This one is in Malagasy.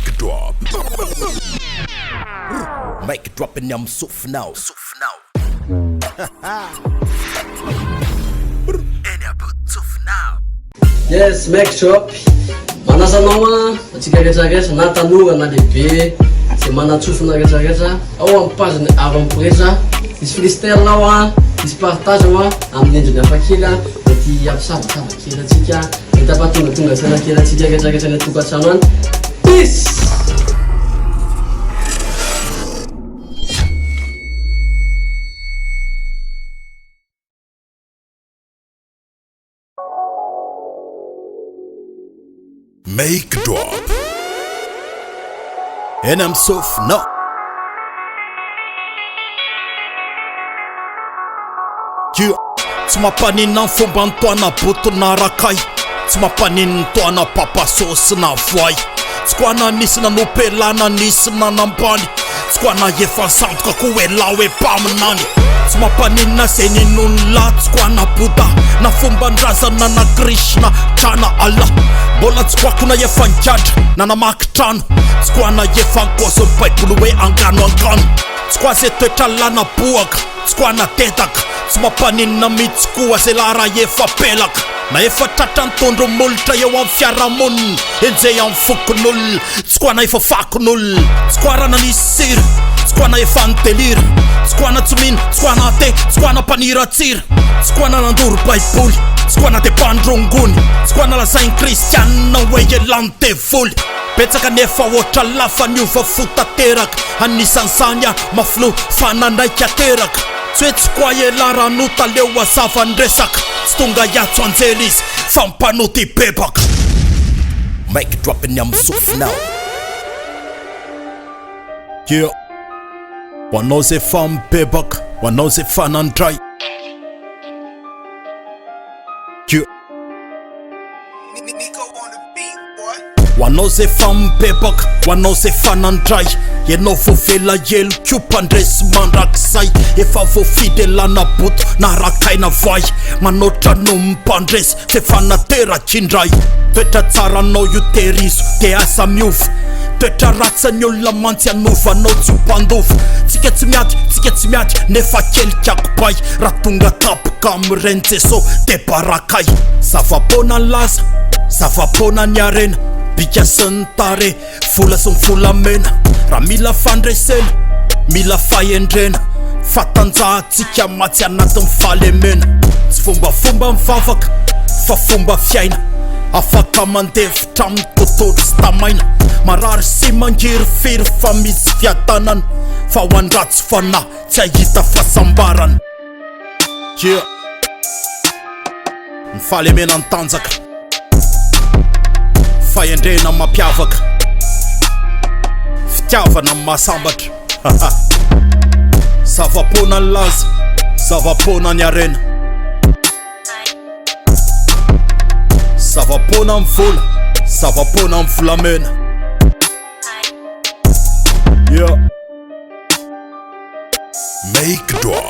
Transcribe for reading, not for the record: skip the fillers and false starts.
Make it drop. Make it drop and I'm soft now. Soft now. Yes, make drop. Manasanao atsika rehetrarehetra na tanora na lehibe zay manatsofina rehetrarehetra ao amin'ny pageny avo amin'ny Pretra misy freestyle ao misy partage ao amin'ny endriny hafakely mety ampisavakavakely atsika mety ampatongatonga fianakely atsika rehetrarehetra ny tokantrano any. Peace. Make it drop. And I'm soft now. Tsy mampaninina ny fomba nitoana botona rakay, tsy mampaninina nitoana papasosy na voay, tsy koa na nisy nanopelana nisy nanambany, tsy koa na efa sandoka ko hoe la hoe mpaminany, tsy mampaninina zay ninony la, tsy koa na Buddha na fomba ndrazana na Krishna trana Allah, mbola tsy koako na efa ngiadra na namaky trano, tsy koa na efa nkozo ny baibolo hoe angano, tsy koa zay toetra lana boaka, tsy koa na tetaka, tsy mampaninina mihitsy koa zay la raha efa pelaka, na efa tratra nitondro molotra eo amin'ny fiarahamonina enjey amin'ny fokon'olona, tsy koa na efa fakon'olona, tsy koa raha nanisy sira, tsy koa na efa nitelira, tsy koa na tsy mino, tsy koa na te, tsy koa na mpanira tsira, tsy koa na nandoro baiboly, tsy koa na te mpandrongony, tsy koa na lazainy kristianina hoe elany devoly, betsaka nefa ohatra lafa niova fotateraka, anisan'izany mafilo fanandraika teraka, tsy hoe tsy koa ela ranota leo azavany resaka, tsy tonga iatso anjely izy fa mipanoty bebaka. Make it drop and I'm soft now. Yeah. Ho anao zay fa mibebaka, ho anao zay fanandray. Yeah. Ho anao zay fa mibebaka, ho anao zay fanandray, ianao voavela elo ko mpandresy mandrakizay, efa voafidelana boto na rakaina voay, manotra no mpandresy zay fanaterak'indray, toetra tsaranao io terizo de asa miova, toetra ratsany olona mantsy anovanao tsy mpandova, tsika tsy miady nefa kelikakobay, raha tonga tapoka amin'ireny Jeso de barakay, zava-pona ny laza, zava-pona ny arena, bika sy ny tare, vola sy ny volamena, raha mila fandresena, mila fahendrena, fatanjahantsika matsy anatin'ny falemena, tsy fombafomba mivavaka fa fomba fiaina, afaka mandevitra amin'ny tontolo sy tamaina, marary sy mangiry firy fa misy fiadanana, fa ho andratsy fanahy tsy ahita fahasambarana. Yeah. Ny falemena ny tanjaka, fahendrena mampiavaka, fitiavana mahasambatra. Zava-pona ny laza, zava-pona ny arena, zava-pona ny vola, zava-pona ny volamena. Yeah. Make it drop.